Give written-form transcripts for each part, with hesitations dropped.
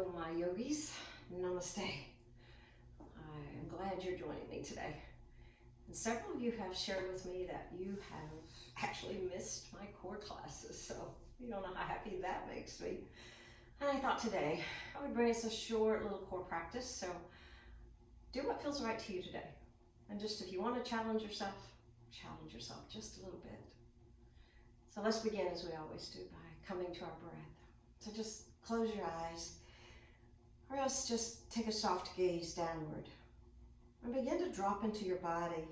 Hello, my yogis. Namaste. I'm glad you're joining me today. And several of you have shared with me that you have actually missed my core classes, so you don't know how happy that makes me. And I thought today I would bring us a short little core practice, so do what feels right to you today. And just if you want to challenge yourself just a little bit. So let's begin as we always do by coming to our breath. So just close your eyes, or else just take a soft gaze downward and begin to drop into your body.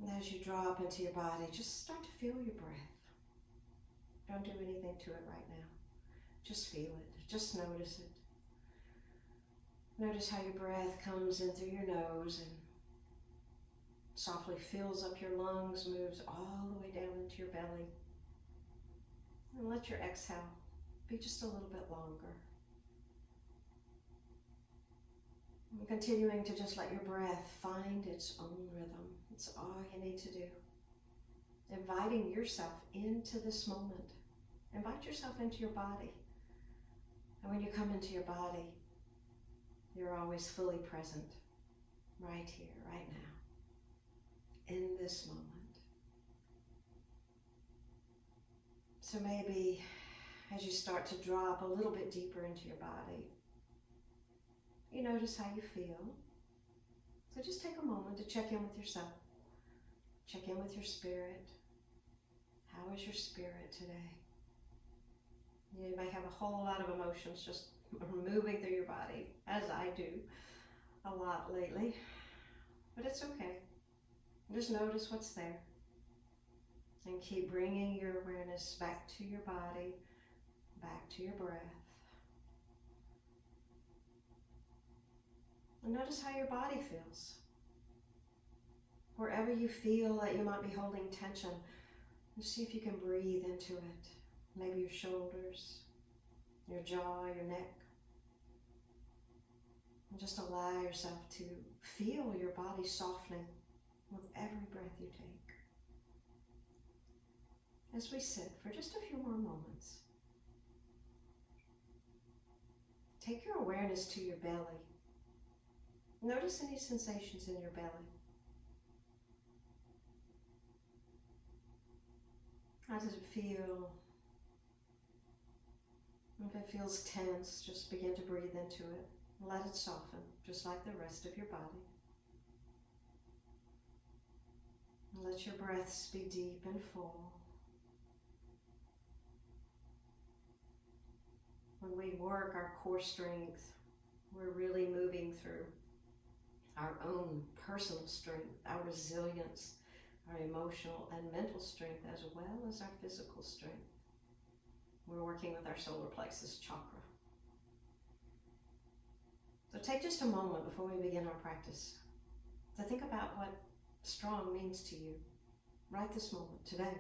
And as you drop into your body, just start to feel your breath. Don't do anything to it right now. Just feel it. Just notice it. Notice how your breath comes in through your nose and softly fills up your lungs, moves all the way down into your belly. And let your exhale be just a little bit longer. And continuing to just let your breath find its own rhythm. It's all you need to do. Inviting yourself into this moment. Invite yourself into your body. And when you come into your body, you're always fully present, right here, right now, in this moment. So maybe as you start to drop a little bit deeper into your body, you notice how you feel. So just take a moment to check in with yourself. Check in with your spirit. How is your spirit today? You may have a whole lot of emotions just moving through your body, as I do a lot lately, but it's okay. Just notice what's there and keep bringing your awareness back to your body, back to your breath. And notice how your body feels. Wherever you feel that you might be holding tension, just see if you can breathe into it. Maybe your shoulders, your jaw, your neck. And just allow yourself to feel your body softening with every breath you take. As we sit for just a few more moments, take your awareness to your belly. Notice any sensations in your belly. How does it feel? If it feels tense, just begin to breathe into it. Let it soften, just like the rest of your body. Let your breaths be deep and full. When we work our core strength, we're really moving through our own personal strength, our resilience, our emotional and mental strength, as well as our physical strength. We're working with our solar plexus chakra. So take just a moment before we begin our practice to think about what strong means to you right this moment, today.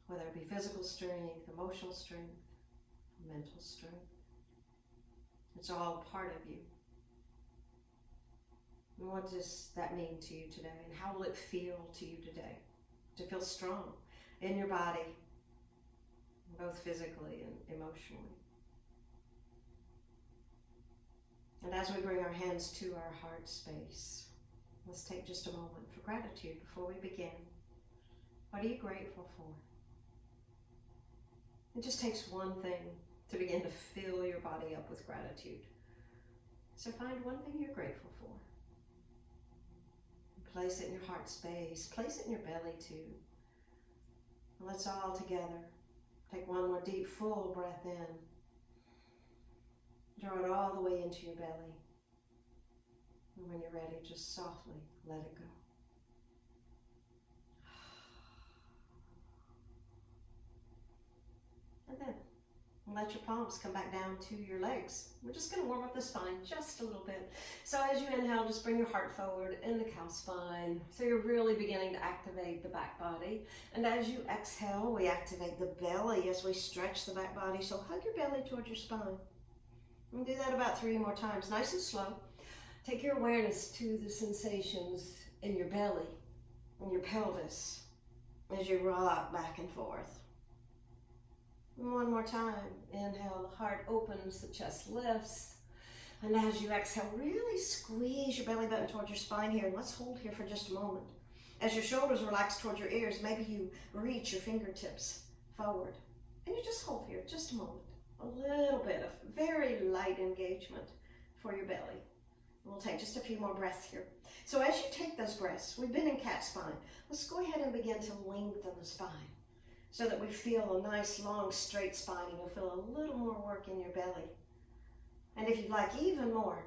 Whether it be physical strength, emotional strength, mental strength. It's all part of you. And what does that mean to you today? And how will it feel to you today? To feel strong in your body, both physically and emotionally. And as we bring our hands to our heart space, let's take just a moment for gratitude before we begin. What are you grateful for? It just takes one thing to begin to fill your body up with gratitude. So find one thing you're grateful for. Place it in your heart space. Place it in your belly too. And let's all together take one more deep, full breath in. Draw it all the way into your belly. And when you're ready, just softly let it go. And then let your palms come back down to your legs. We're just going to warm up the spine just a little bit. So as you inhale, just bring your heart forward in the cow spine. So you're really beginning to activate the back body. And as you exhale, we activate the belly as we stretch the back body. So hug your belly towards your spine. And do that about 3 more times, nice and slow. Take your awareness to the sensations in your belly, in your pelvis, as you rock back and forth. And one more time, inhale, heart opens, the chest lifts. And as you exhale, really squeeze your belly button towards your spine here. And let's hold here for just a moment. As your shoulders relax towards your ears, maybe you reach your fingertips forward. And you just hold here just a moment. A little bit of very light engagement for your belly. We'll take just a few more breaths here. So as you take those breaths, we've been in cat spine. Let's go ahead and begin to lengthen the spine so that we feel a nice, long, straight spine, and you'll feel a little more work in your belly. And if you'd like even more,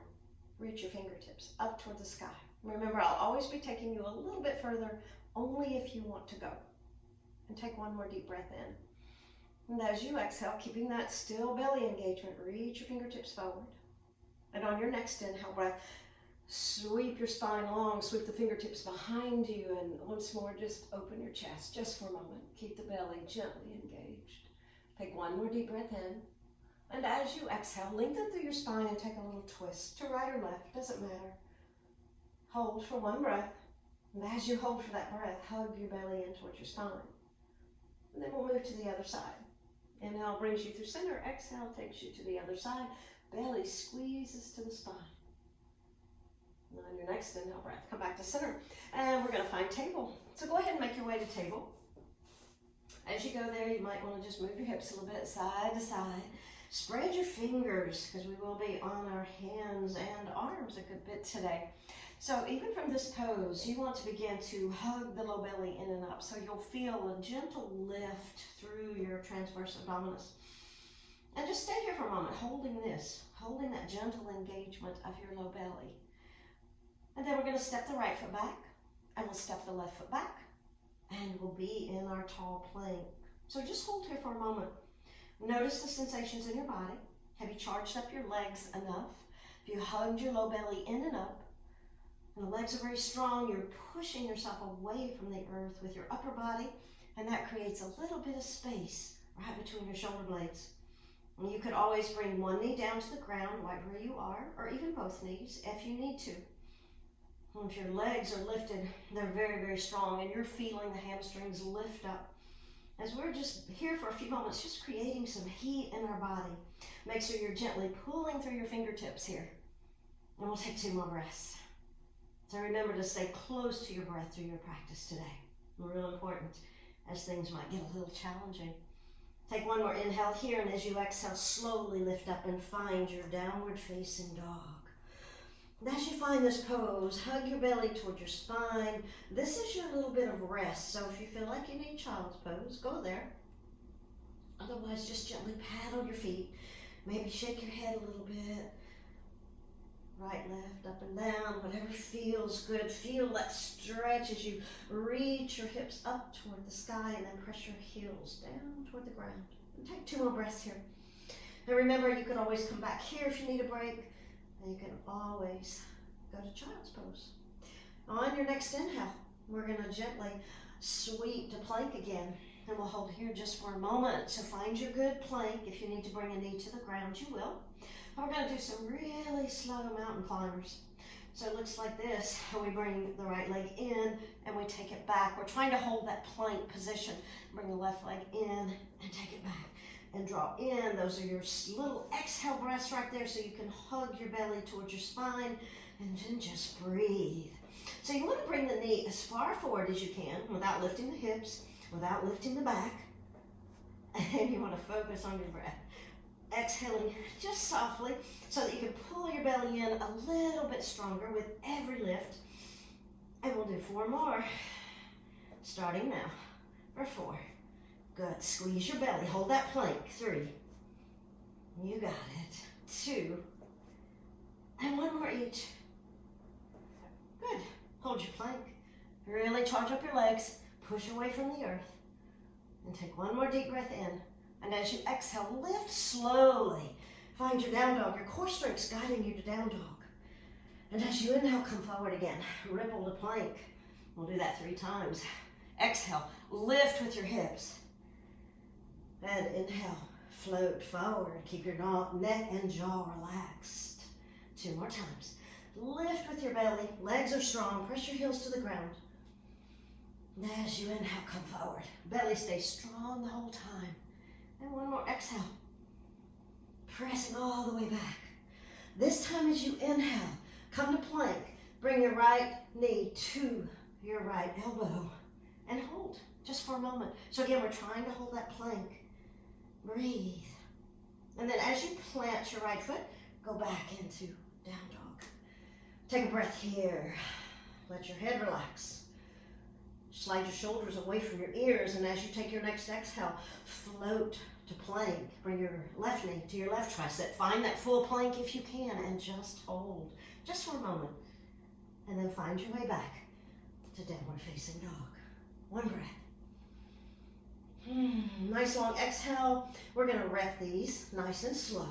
reach your fingertips up toward the sky. Remember, I'll always be taking you a little bit further, only if you want to go. And take one more deep breath in. And as you exhale, keeping that still belly engagement, reach your fingertips forward. And on your next inhale breath, sweep your spine long, sweep the fingertips behind you, and once more, just open your chest just for a moment. Keep the belly gently engaged. Take one more deep breath in. And as you exhale, lengthen through your spine and take a little twist to right or left, doesn't matter. Hold for one breath. And as you hold for that breath, hug your belly in towards your spine. And then we'll move to the other side. Inhale brings you through center. Exhale takes you to the other side. Belly squeezes to the spine. And on your next inhale breath, come back to center. And we're going to find table. So go ahead and make your way to table. As you go there, you might want to just move your hips a little bit side to side. Spread your fingers, because we will be on our hands and arms a good bit today. So even from this pose, you want to begin to hug the low belly in and up. So you'll feel a gentle lift through your transverse abdominis. And just stay here for a moment, holding that gentle engagement of your low belly. And then we're going to step the right foot back, and we'll step the left foot back, and we'll be in our tall plank. So just hold here for a moment. Notice the sensations in your body. Have you charged up your legs enough? If you hugged your low belly in and up, and the legs are very strong, you're pushing yourself away from the earth with your upper body, and that creates a little bit of space right between your shoulder blades. And you could always bring one knee down to the ground right where you are, or even both knees if you need to. And if your legs are lifted, they're very, very strong, and you're feeling the hamstrings lift up. As we're just here for a few moments, just creating some heat in our body. Make sure you're gently pulling through your fingertips here. And we'll take 2 more breaths. So remember to stay close to your breath through your practice today. Real important, as things might get a little challenging. Take one more inhale here, and as you exhale, slowly lift up and find your downward facing dog. And as you find this pose, hug your belly toward your spine. This is your little bit of rest. So if you feel like you need child's pose, go there. Otherwise, just gently paddle your feet. Maybe shake your head a little bit. Right, left, up and down, whatever feels good. Feel that stretch as you reach your hips up toward the sky, and then press your heels down toward the ground. And take 2 more breaths here. Now remember, you can always come back here if you need a break. And you can always go to child's pose. On your next inhale, we're going to gently sweep to plank again. And we'll hold here just for a moment to find your good plank. If you need to bring a knee to the ground, you will. But we're going to do some really slow mountain climbers. So it looks like this. We bring the right leg in and we take it back. We're trying to hold that plank position. Bring the left leg in and take it back. And draw in. Those are your little exhale breaths right there, so you can hug your belly towards your spine and then just breathe. So you want to bring the knee as far forward as you can without lifting the hips, without lifting the back. And you want to focus on your breath. Exhaling just softly so that you can pull your belly in a little bit stronger with every lift. And we'll do 4 more. Starting now for 4. Good. Squeeze your belly. Hold that plank. 3. You got it. 2. And 1 more each. Good. Hold your plank. Really charge up your legs. Push away from the earth. And take 1 more deep breath in. And as you exhale, lift slowly. Find your down dog. Your core strength's guiding you to down dog. And as you inhale, come forward again. Ripple to plank. We'll do that 3 times. Exhale. Lift with your hips. And inhale, float forward. Keep your neck and jaw relaxed. 2 more times. Lift with your belly. Legs are strong. Press your heels to the ground. And as you inhale, come forward. Belly stays strong the whole time. And 1 more exhale. pressing all the way back. This time as you inhale, come to plank. Bring your right knee to your right elbow and hold just for a moment. So again, we're trying to hold that plank. Breathe. And then as you plant your right foot, go back into down dog. Take a breath here. Let your head relax. Slide your shoulders away from your ears, and as you take your next exhale, float to plank. Bring your left knee to your left tricep. Find that full plank if you can, and just hold, just for a moment. And then find your way back to downward facing dog. One breath. Nice long exhale. We're gonna rep these nice and slow.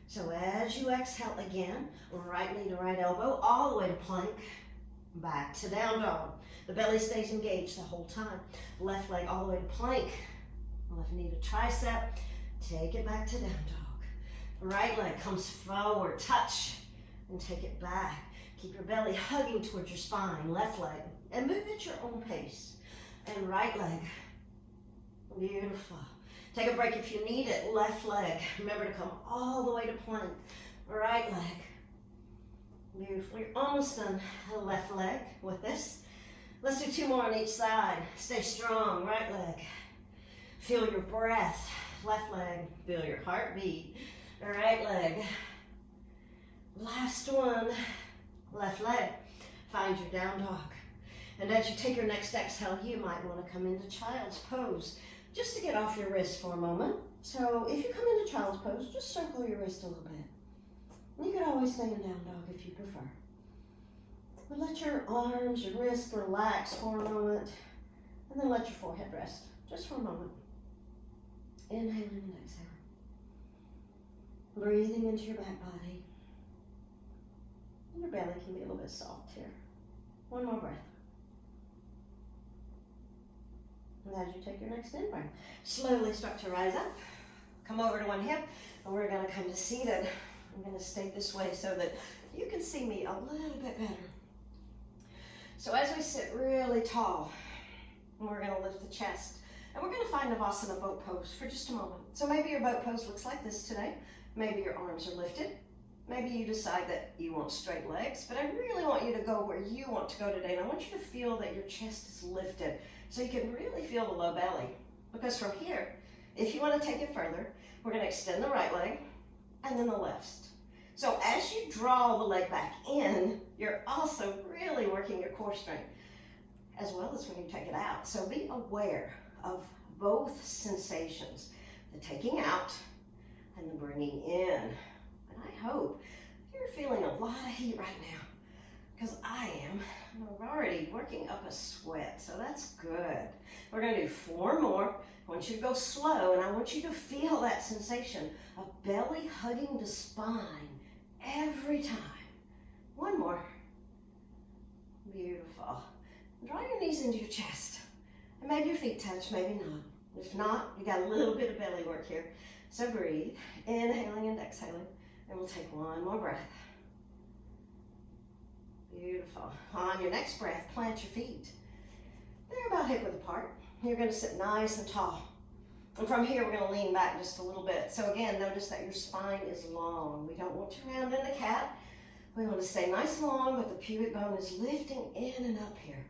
So as you exhale again, right knee to right elbow, all the way to plank, back to down dog. The belly stays engaged the whole time. Left leg all the way to plank. Left knee to tricep. Take it back to down dog. Right leg comes forward, touch, and take it back. Keep your belly hugging towards your spine. Left leg, and move at your own pace. And right leg. Beautiful. Take a break if you need it. Left leg. Remember to come all the way to plank. Right leg. Beautiful. You're almost done. Left leg with this. Let's do 2 more on each side. Stay strong. Right leg. Feel your breath. Left leg. Feel your heartbeat. Right leg. Last one. Left leg. Find your down dog. And as you take your next exhale, you might want to come into child's pose just to get off your wrist for a moment. So if you come into child's pose, just circle your wrist a little bit. You can always stay in down dog if you prefer. But let your arms, your wrists relax for a moment, and then let your forehead rest just for a moment. Inhaling and exhaling. Breathing into your back body. Your belly can be a little bit soft here. One more breath. And as you take your next in breath, slowly start to rise up. Come over to one hip, and we're going to come to seated. I'm going to stay this way so that you can see me a little bit better. So as we sit really tall, we're going to lift the chest, and we're going to find Navasana boat pose for just a moment. So maybe your boat pose looks like this today. Maybe your arms are lifted. Maybe you decide that you want straight legs, but I really want you to go where you want to go today, and I want you to feel that your chest is lifted so you can really feel the low belly. Because from here, if you want to take it further, we're going to extend the right leg and then the left. So as you draw the leg back in, you're also really working your core strength as well as when you take it out. So be aware of both sensations, the taking out and the bringing in. And I hope you're feeling a lot of heat right now, because I am. We're already working up a sweat, so that's good. We're going to do 4 more. I want you to go slow, and I want you to feel that sensation of belly hugging the spine every time. 1 more. Beautiful. Draw your knees into your chest, and maybe your feet touch, maybe not. If not, you got a little bit of belly work here. So breathe, inhaling and exhaling, and we'll take 1 more breath. Beautiful. On your next breath, plant your feet. They're about hip width apart. You're going to sit nice and tall. And from here, we're going to lean back just a little bit. So again, notice that your spine is long. We don't want you round in a cat. We want to stay nice and long, but the pubic bone is lifting in and up here.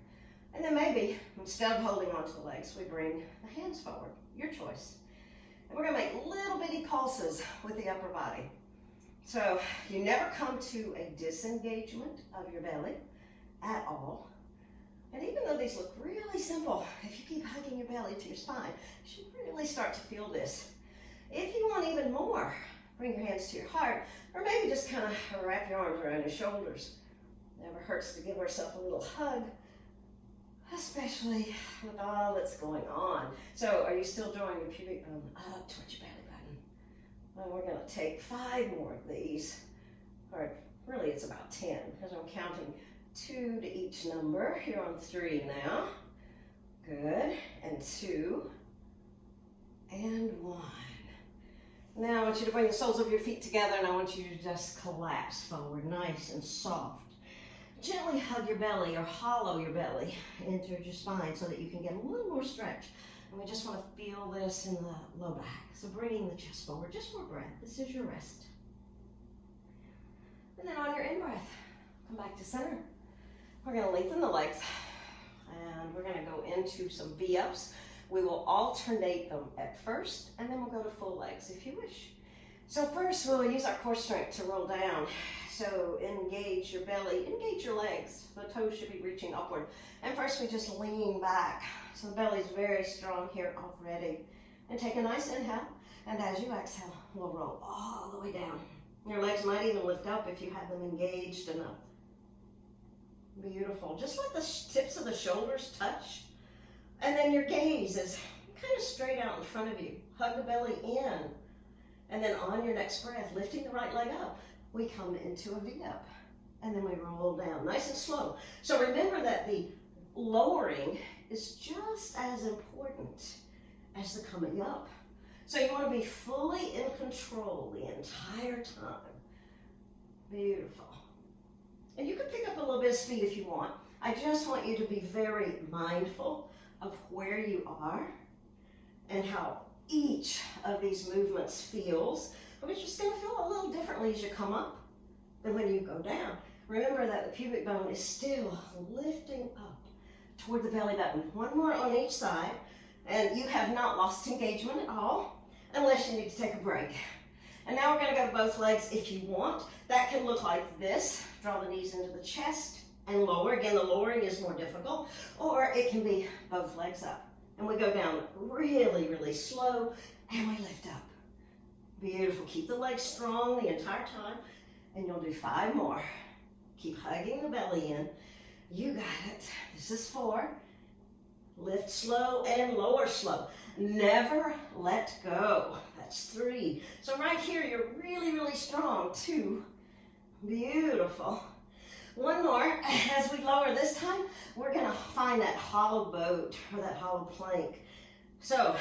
And then maybe, instead of holding onto the legs, we bring the hands forward. Your choice. And we're going to make little bitty pulses with the upper body. So you never come to a disengagement of your belly at all. And even though these look really simple, if you keep hugging your belly to your spine, you should really start to feel this. If you want even more, bring your hands to your heart, or maybe just kind of wrap your arms around your shoulders. Never hurts to give ourselves a little hug, especially with all that's going on. So are you still drawing your pubic bone up towards your belly button? Well, we're going to take 5 more of these, or really it's about 10, because I'm counting 2 to each number. You're on 3 now. Good. And 2. And 1. Now I want you to bring the soles of your feet together, and I want you to just collapse forward, nice and soft. Gently hug your belly or hollow your belly into your spine so that you can get a little more stretch And we just want to feel this in the low back. So bringing the chest forward just for a breath. This is your rest. And then on your in-breath, come back to center. We're going to lengthen the legs. And we're going to go into some V-ups. We will alternate them at first, and then we'll go to full legs if you wish. So first, we'll use our core strength to roll down. So engage your belly, engage your legs. The toes should be reaching upward. And first, we just lean back. So the belly's very strong here already. And take a nice inhale. And as you exhale, we'll roll all the way down. Your legs might even lift up if you have them engaged enough. Beautiful. Just let the tips of the shoulders touch. And then your gaze is kind of straight out in front of you. Hug the belly in. And then on your next breath, lifting the right leg up, we come into a V-up. And then we roll down, nice and slow. So remember that the lowering is just as important as the coming up. So you want to be fully in control the entire time. Beautiful. And you can pick up a little bit of speed if you want. I just want you to be very mindful of where you are and how each of these movements feels. But it's just going to feel a little differently as you come up than when you go down. Remember that the pubic bone is still lifting up toward the belly button. One more on each side, and you have not lost engagement at all, unless you need to take a break. And now we're going to go to both legs if you want. That can look like this. Draw the knees into the chest and lower. Again, the lowering is more difficult. Or it can be both legs up. And we go down really, really slow, and we lift up. Beautiful. Keep the legs strong the entire time, and you'll do 5 more. Keep hugging the belly in. You got it. This is 4. Lift slow and lower slow. Never let go. That's 3. So right here, you're really, really strong. 2. Beautiful. 1 more. As we lower this time, we're going to find that hollow boat or that hollow plank. So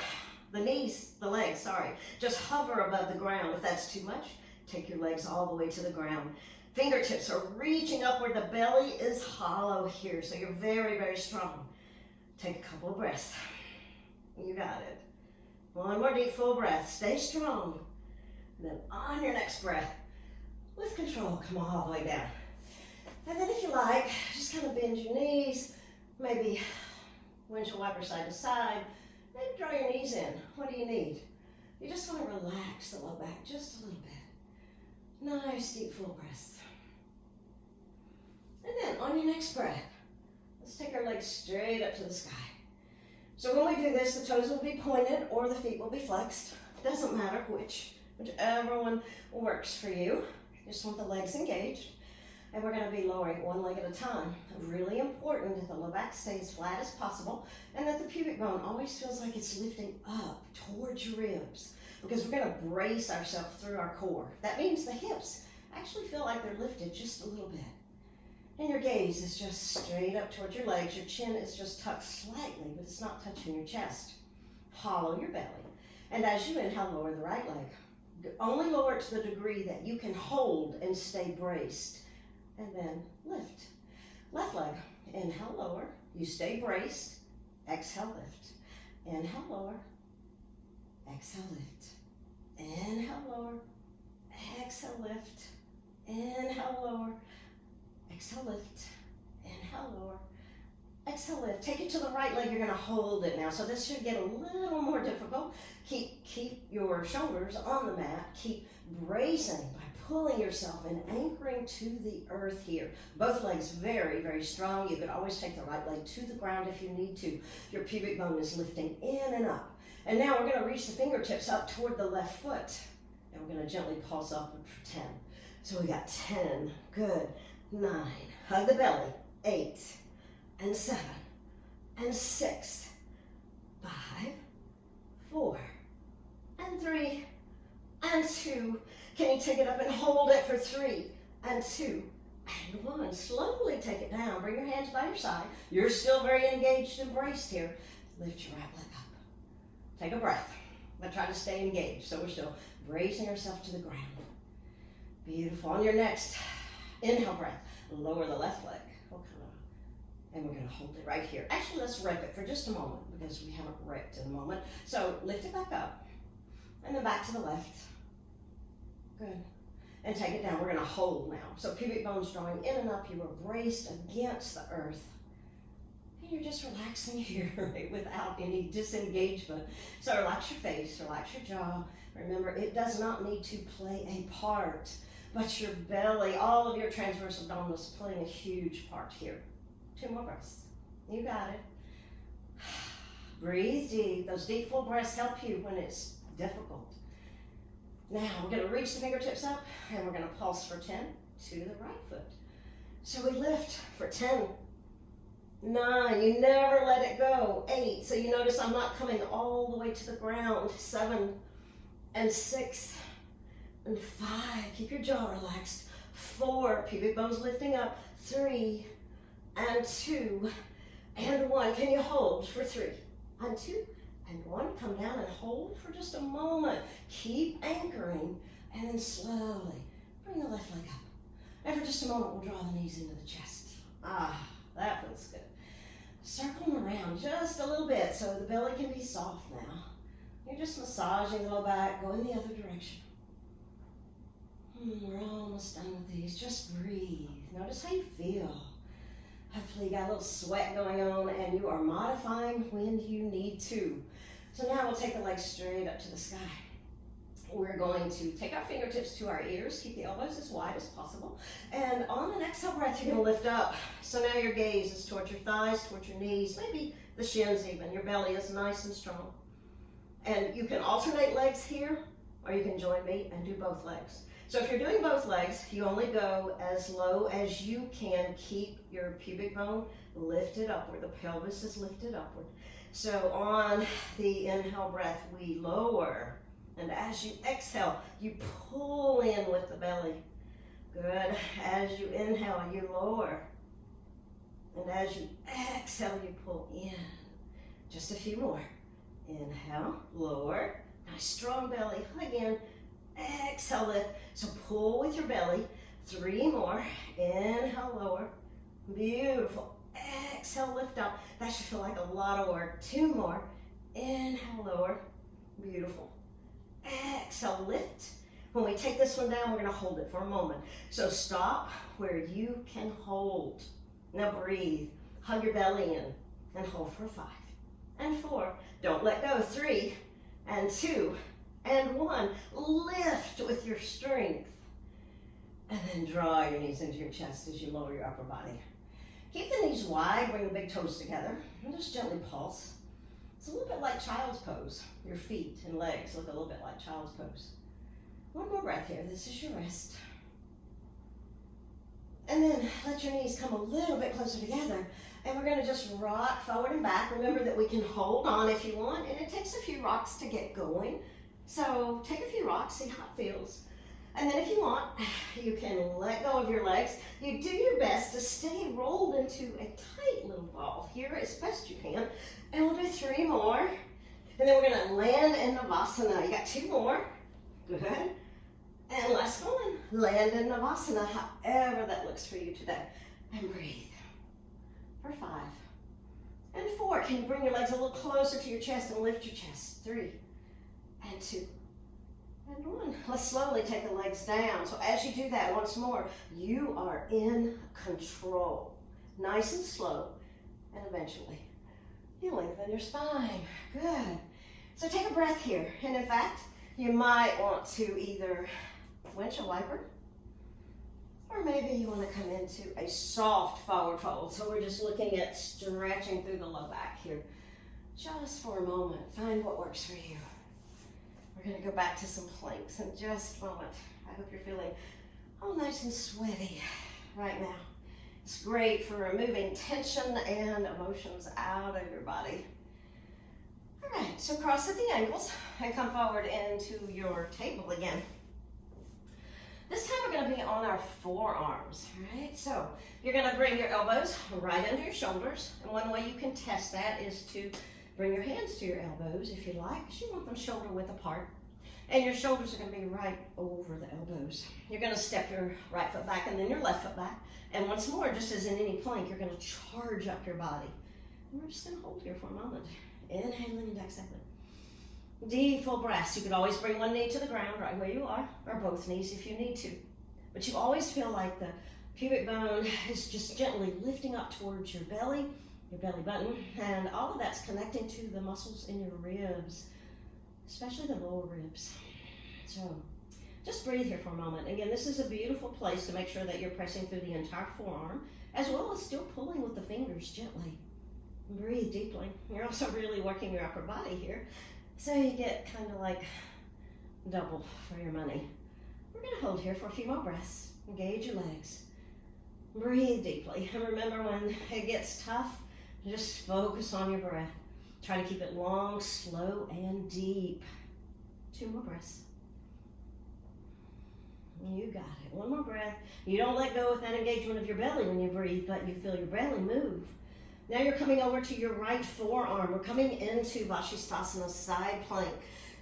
the knees, the legs, sorry, just hover above the ground. If that's too much, take your legs all the way to the ground. Fingertips are reaching upward. The belly is hollow here, so you're very, very strong. Take a couple of breaths. You got it. 1 more deep, full breath. Stay strong. And then on your next breath, with control, come all the way down. And then if you like, just kind of bend your knees, maybe windshield wiper side to side, maybe draw your knees in. What do you need? You just want to relax the low back just a little bit. Nice, deep, full breaths. And then on your next breath, let's take our legs straight up to the sky. So when we do this, the toes will be pointed or the feet will be flexed. It doesn't matter whichever one works for you. Just want the legs engaged. And we're going to be lowering 1 leg at a time. Really important that the low back stays flat as possible and that the pubic bone always feels like it's lifting up towards your ribs, because we're going to brace ourselves through our core. That means the hips actually feel like they're lifted just a little bit. And your gaze is just straight up towards your legs. Your chin is just tucked slightly, but it's not touching your chest. Hollow your belly. And as you inhale, lower the right leg. Only lower it to the degree that you can hold and stay braced. And then lift. Left leg, inhale, lower. You stay braced. Exhale, lift. Inhale, lower. Exhale, lift. Inhale, lower. Exhale, lift. Inhale, lower. Exhale, lift. Inhale, lower. Exhale, lift. Take it to the right leg. You're going to hold it now. So this should get a little more difficult. Keep your shoulders on the mat. Keep bracing by pulling yourself and anchoring to the earth here. Both legs very, very strong. You could always take the right leg to the ground if you need to. Your pubic bone is lifting in and up. And now we're going to reach the fingertips up toward the left foot. And we're going to gently pulse upward for 10. So we got 10. Good. 9. Hug the belly. 8. And 7. And 6. 5. 4. And 3. And 2. Can you take it up and hold it for 3 and 2 and 1? Slowly take it down. Bring your hands by your side. You're still very engaged and braced here. Lift your right leg up. Take a breath, but try to stay engaged. So we're still bracing ourselves to the ground. Beautiful. On your next inhale breath, lower the left leg. and we're gonna hold it right here. Actually, let's rep it for just a moment because we haven't repped in a moment. So lift it back up, and then back to the left. Good. And take it down. We're gonna hold now. So pubic bones drawing in and up. You are braced against the earth. And you're just relaxing here, right, without any disengagement. So relax your face, relax your jaw. Remember, it does not need to play a part, but your belly, all of your transverse abdominals playing a huge part here. 2 more breaths. You got it. Breathe deep. Those deep, full breaths help you when it's difficult. Now, we're going to reach the fingertips up, and we're going to pulse for 10 to the right foot. So we lift for 10, 9, you never let it go, 8, so you notice I'm not coming all the way to the ground, 7, and 6, and 5, keep your jaw relaxed, 4, pubic bones lifting up, 3, and 2, and 1, can you hold for 3, and 2, and 1, come down and hold for just a moment, keep anchoring, and then slowly bring the left leg up, and for just a moment we'll draw the knees into the chest, that feels good. Circle them around just a little bit so the belly can be soft now. You're just massaging the low back, go in the other direction. We're almost done with these. Just breathe. Notice how you feel. Hopefully you got a little sweat going on and you are modifying when you need to. So now we'll take the legs straight up to the sky. We're going to take our fingertips to our ears, keep the elbows as wide as possible. And on an exhale breath, you're going to lift up. So now your gaze is towards your thighs, towards your knees, maybe the shins even. Your belly is nice and strong. And you can alternate legs here, or you can join me and do both legs. So if you're doing both legs, you only go as low as you can. Keep your pubic bone lifted upward. The pelvis is lifted upward. So on the inhale breath, we lower. And as you exhale, you pull in with the belly. Good. As you inhale, you lower. And as you exhale, you pull in. Just a few more. Inhale, lower. Nice strong belly. Again, exhale, lift. So pull with your belly. 3 more. Inhale, lower. Beautiful. Exhale, lift up. That should feel like a lot of work. 2 more. Inhale, lower. Beautiful. Exhale, lift. When we take this one down, we're going to hold it for a moment. So stop where you can hold. Now breathe. Hug your belly in and hold for 5 and 4. Don't let go. 3 and 2 and 1. Lift with your strength. And then draw your knees into your chest as you lower your upper body. Keep the knees wide. Bring the big toes together. And just gently pulse. It's a little bit like child's pose. Your feet and legs look a little bit like child's pose. 1 more breath here. This is your rest. And then let your knees come a little bit closer together. And we're going to just rock forward and back. Remember that we can hold on if you want. And it takes a few rocks to get going. So take a few rocks, see how it feels. And then if you want, you can let go of your legs. You do your best to stay rolled into a tight little ball here as best you can. And we'll do 3 more. And then we're going to land in Navasana. You got 2 more. Good. And last one. Land in Navasana, however that looks for you today. And breathe. For 5 and 4. Can you bring your legs a little closer to your chest and lift your chest? 3 and 2 and 1. Let's slowly take the legs down. So as you do that once more, you are in control. Nice and slow. And eventually, you lengthen your spine. Good. So take a breath here. And in fact, you might want to either windshield wiper, or maybe you want to come into a soft forward fold. So we're just looking at stretching through the low back here. Just for a moment. Find what works for you. We're going to go back to some planks in just a moment. I hope you're feeling all nice and sweaty right now. It's great for removing tension and emotions out of your body. All right, so cross at the ankles and come forward into your table again. This time we're going to be on our forearms, right? So you're going to bring your elbows right under your shoulders. And one way you can test that is to bring your hands to your elbows if you like, because you want them shoulder width apart. And your shoulders are going to be right over the elbows. You're going to step your right foot back and then your left foot back. And once more, just as in any plank, you're going to charge up your body. And we're just going to hold here for a moment. Inhaling and exhaling. Deep full breaths. You could always bring one knee to the ground right where you are, or both knees if you need to. But you always feel like the pubic bone is just gently lifting up towards your belly button, and all of that's connecting to the muscles in your ribs, especially the lower ribs. So just breathe here for a moment. Again, this is a beautiful place to make sure that you're pressing through the entire forearm, as well as still pulling with the fingers gently. Breathe deeply. You're also really working your upper body here, so you get kind of like double for your money. We're going to hold here for a few more breaths. Engage your legs. Breathe deeply. And remember, when it gets tough, just focus on your breath. Try to keep it long, slow, and deep. 2 more breaths. You got it. 1 more breath. You don't let go with that engagement of your belly when you breathe, but you feel your belly move. Now you're coming over to your right forearm. We're coming into Vashisthasana, side plank.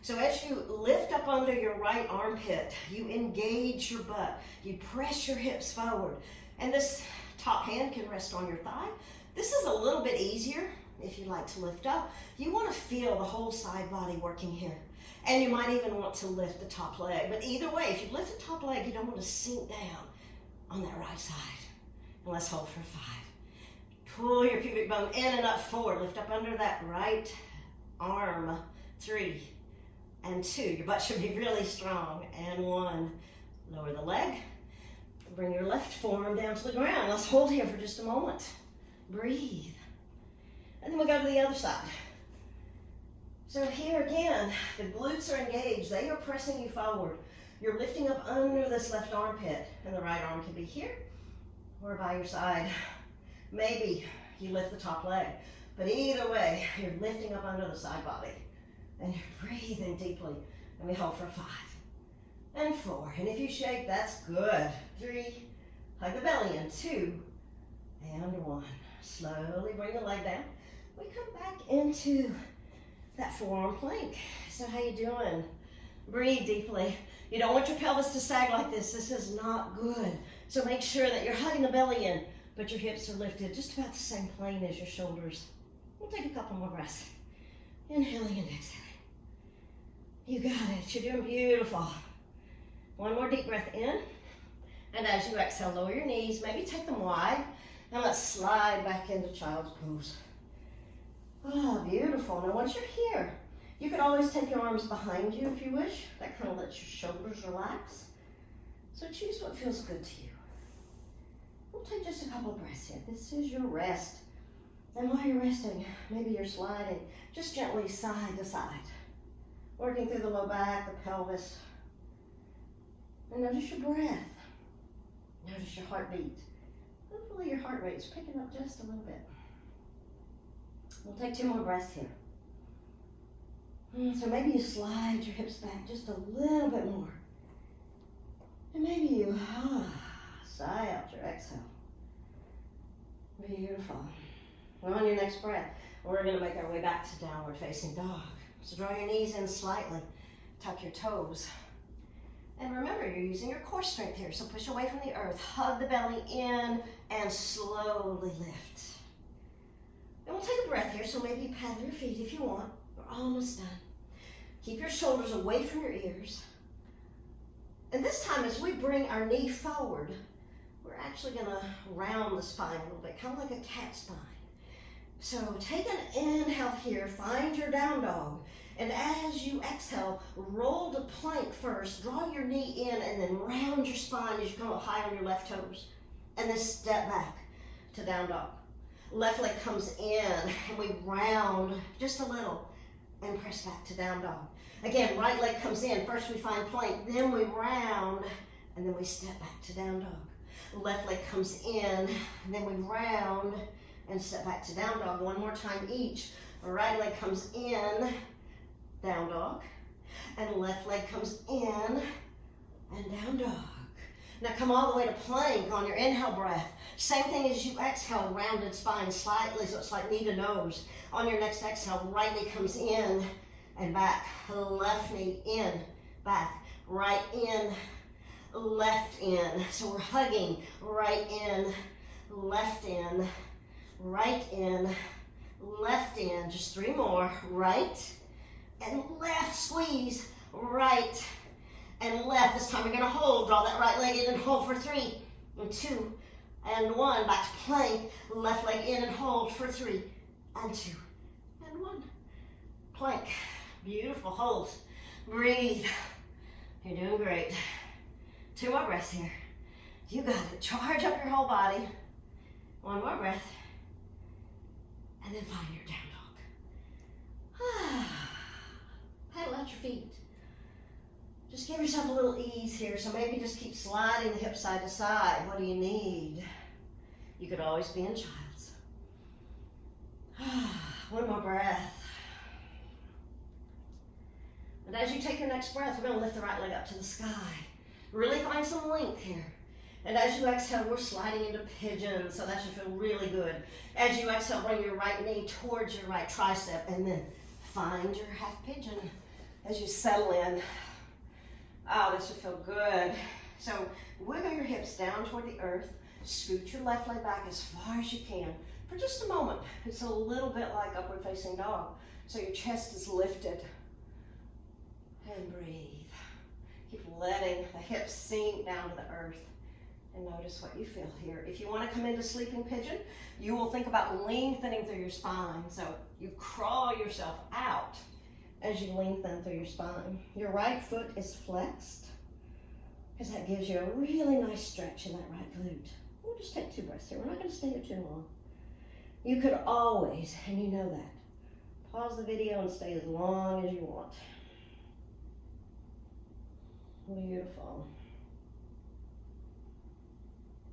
So as you lift up under your right armpit, you engage your butt. You press your hips forward. And this top hand can rest on your thigh. This is a little bit easier if you like to lift up. You want to feel the whole side body working here. And you might even want to lift the top leg. But either way, if you lift the top leg, you don't want to sink down on that right side. And let's hold for 5. Pull your pubic bone in and up forward. Lift up under that right arm. 3 and 2. Your butt should be really strong. And 1. Lower the leg. Bring your left forearm down to the ground. Let's hold here for just a moment. Breathe. And then we'll go to the other side. So here again, the glutes are engaged. They are pressing you forward. You're lifting up under this left armpit, and the right arm can be here or by your side. Maybe you lift the top leg, but either way, you're lifting up under the side body, and you're breathing deeply. And we hold for 5 and 4. And if you shake, that's good. 3, hug the belly in. 2 and 1. Slowly bring the leg down. We come back into that forearm plank. So how you doing? Breathe deeply. You don't want your pelvis to sag like this. This is not good. So make sure that you're hugging the belly in, but your hips are lifted just about the same plane as your shoulders. We'll take a couple more breaths. Inhaling and exhaling. You got it. You're doing beautiful. 1 more deep breath in. And as you exhale, lower your knees. Maybe take them wide. And let's slide back into child's pose. Oh, beautiful. Now once you're here, you could always take your arms behind you if you wish. That kind of lets your shoulders relax. So choose what feels good to you. We'll take just a couple of breaths here. This is your rest. And while you're resting, maybe you're sliding just gently side to side. Working through the low back, the pelvis. And notice your breath. Notice your heartbeat. Hopefully your heart rate is picking up just a little bit. We'll take 2 more breaths here. So maybe you slide your hips back just a little bit more. And maybe you sigh out your exhale. Beautiful. Well, on your next breath, we're going to make our way back to downward facing dog. So draw your knees in slightly. Tuck your toes. And remember, you're using your core strength here. So push away from the earth. Hug the belly in and slowly lift. And we'll take a breath here. So maybe you paddle your feet if you want. We're almost done. Keep your shoulders away from your ears. And this time, as we bring our knee forward, we're actually going to round the spine a little bit, kind of like a cat spine. So take an inhale here. Find your down dog. And as you exhale, roll to plank first. Draw your knee in and then round your spine as you come up high on your left toes. And then step back to down dog. Left leg comes in and we round just a little and press back to down dog. Again, right leg comes in. First we find plank, then we round and then we step back to down dog. Left leg comes in and then we round and step back to down dog. 1 more time each. Right leg comes in, down dog, and left leg comes in and down dog. Now come all the way to plank on your inhale breath. Same thing as you exhale, rounded spine slightly, so it's like knee to nose. On your next exhale, right knee comes in and back, left knee in back, right in, left in. So we're hugging, right in, left in, right in, left in. Just 3 more, right and left, squeeze, right and left. This time you're gonna hold, draw that right leg in and hold for 3 and 2 and 1. Back to plank, left leg in and hold for 3 and 2 and 1. Plank, beautiful, hold, breathe. You're doing great. 2 more breaths here. You got it. Charge up your whole body. 1 more breath. And then find your down dog. Paddle out your feet. Just give yourself a little ease here. So maybe just keep sliding the hips side to side. What do you need? You could always be in child's. 1 more breath. And as you take your next breath, we're going to lift the right leg up to the sky. Really find some length here. And as you exhale, we're sliding into pigeon, so that should feel really good. As you exhale, bring your right knee towards your right tricep, and then find your half pigeon as you settle in. Oh, this should feel good. So wiggle your hips down toward the earth. Scoot your left leg back as far as you can for just a moment. It's a little bit like upward facing dog. So your chest is lifted. And breathe. Keep letting the hips sink down to the earth. And notice what you feel here. If you want to come into sleeping pigeon, you will think about lengthening through your spine. So you crawl yourself out as you lengthen through your spine. Your right foot is flexed because that gives you a really nice stretch in that right glute. We'll just take 2 breaths here. We're not going to stay here too long. You could always, and you know that, pause the video and stay as long as you want. Beautiful.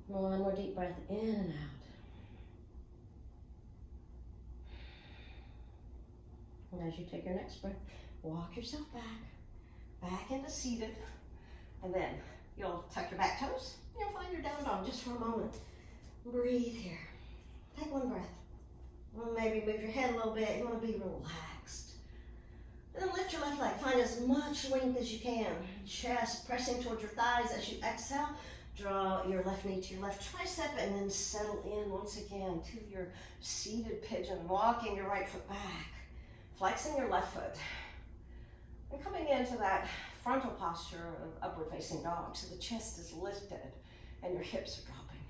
1 more deep breath in and out. And as you take your next breath, walk yourself back into seated, and then you'll tuck your back toes. You'll find your down dog just for a moment. Breathe here. Take 1 breath. Maybe move your head a little bit. You want to be relaxed. And then lift your left leg. Find as much length as you can. Chest pressing towards your thighs as you exhale. Draw your left knee to your left tricep and then settle in once again to your seated pigeon. Walking your right foot back. Flexing your left foot. And coming into that frontal posture of upward facing dog. So the chest is lifted and your hips are dropping.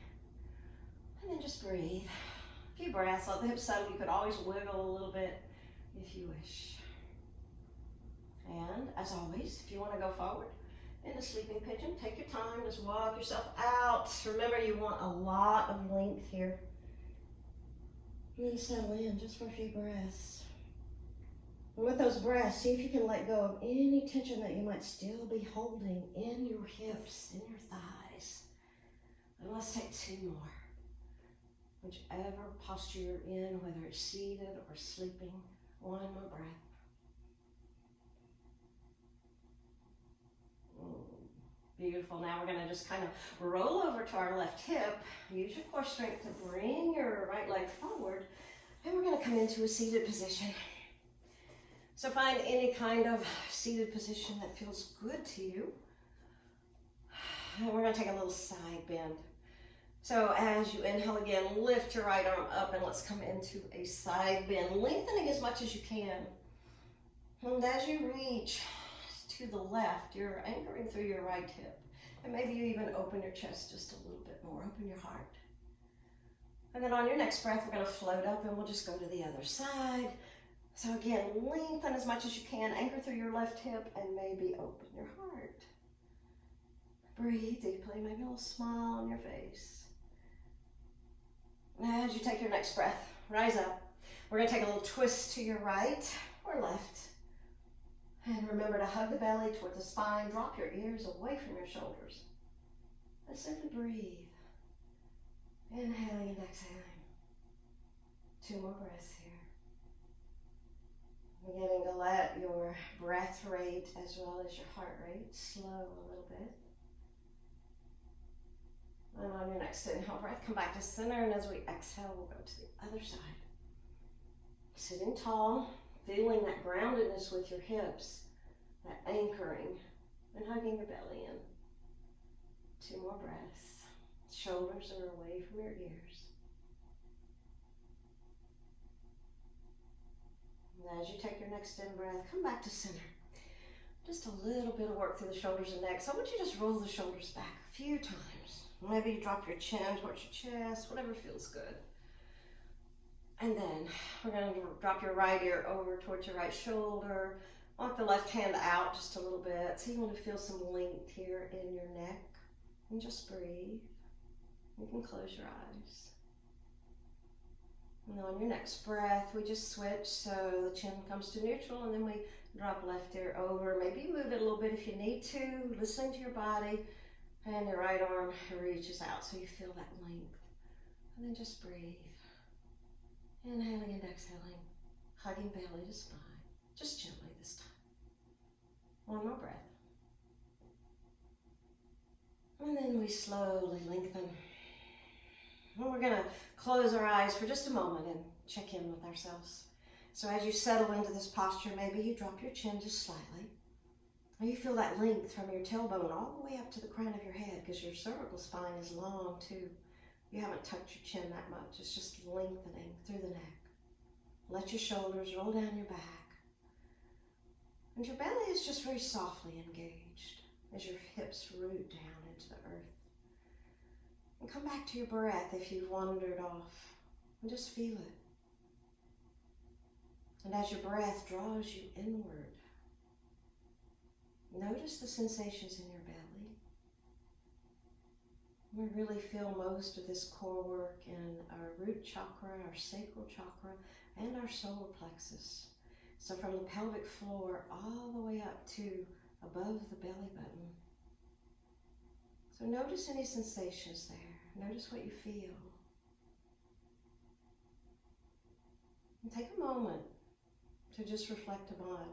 And then just breathe. A few breaths. Let the hips settle. You could always wiggle a little bit if you wish. And as always, if you want to go forward into sleeping pigeon, take your time, just walk yourself out. Remember, you want a lot of length here. And then settle in just for a few breaths. And with those breaths, see if you can let go of any tension that you might still be holding in your hips, in your thighs. And let's take 2 more. Whichever posture you're in, whether it's seated or sleeping, 1 more breath. Beautiful. Now we're going to just kind of roll over to our left hip. Use your core strength to bring your right leg forward. And we're going to come into a seated position. So find any kind of seated position that feels good to you. And we're going to take a little side bend. So as you inhale again, lift your right arm up and let's come into a side bend, lengthening as much as you can. And as you reach to the left, you're anchoring through your right hip. And maybe you even open your chest just a little bit more, open your heart. And then on your next breath, we're going to float up and we'll just go to the other side. So again, lengthen as much as you can, anchor through your left hip and maybe open your heart. Breathe deeply, maybe a little smile on your face. And as you take your next breath, rise up. We're going to take a little twist to your right or left. And remember to hug the belly toward the spine. Drop your ears away from your shoulders. And simply breathe. Inhaling and exhaling. 2 more breaths here. Beginning to let your breath rate as well as your heart rate slow a little bit. And on your next inhale breath, come back to center. And as we exhale, we'll go to the other side. Sitting tall. Feeling that groundedness with your hips, that anchoring And hugging your belly in. 2 more breaths. Shoulders are away from your ears. And as you take your next in breath, come back to center. Just a little bit of work through the shoulders and neck. So I want you to just roll the shoulders back a few times. Maybe you drop your chin towards your chest, whatever feels good. And then we're going to drop your right ear over towards your right shoulder. Walk the left hand out just a little bit. So you want to feel some length here in your neck. And just breathe. You can close your eyes. And then on your next breath, we just switch so the chin comes to neutral, and then we drop left ear over. Maybe you move it a little bit if you need to, listening to your body, and your right arm reaches out so you feel that length. And then just breathe. Inhaling and exhaling, hugging belly to spine, just gently this time. 1 more breath. And then we slowly lengthen. And we're going to close our eyes for just a moment and check in with ourselves. So as you settle into this posture, maybe you drop your chin just slightly. And you feel that length from your tailbone all the way up to the crown of your head, because your cervical spine is long too. You haven't tucked your chin that much. It's just lengthening through the neck. Let your shoulders roll down your back. And your belly is just very softly engaged as your hips root down into the earth. And come back to your breath if you've wandered off. And just feel it. And as your breath draws you inward, notice the sensations in your belly. We really feel most of this core work in our root chakra, our sacral chakra, and our solar plexus. So from the pelvic floor all the way up to above the belly button. So notice any sensations there. Notice what you feel. And take a moment to just reflect upon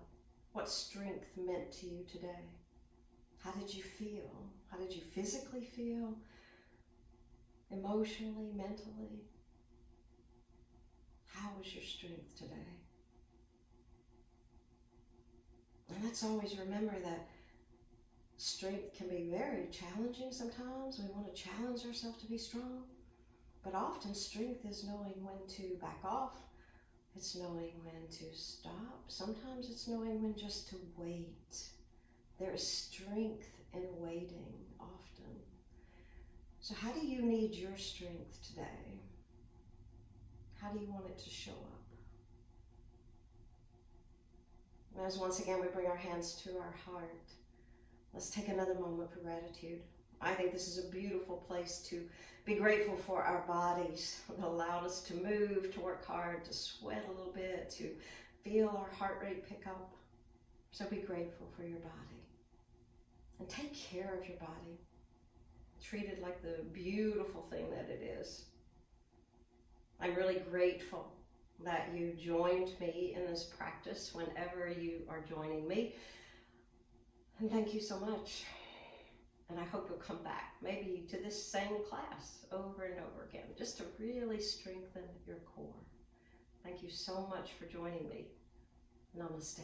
what strength meant to you today. How did you feel? How did you physically feel? Emotionally, mentally? How was your strength today? And let's always remember that strength can be very challenging sometimes. We want to challenge ourselves to be strong. But often strength is knowing when to back off. It's knowing when to stop. Sometimes it's knowing when just to wait. There is strength in waiting often. So how do you need your strength today? How do you want it to show up? As once again we bring our hands to our heart, let's take another moment for gratitude. I think this is a beautiful place to be grateful for our bodies. It allowed us to move, to work hard, to sweat a little bit, to feel our heart rate pick up. So be grateful for your body. And take care of your body. Treat it like the beautiful thing that it is. I'm really grateful that you joined me in this practice whenever you are joining me. And thank you so much. And I hope you'll come back, maybe to this same class over and over again, just to really strengthen your core. Thank you so much for joining me. Namaste.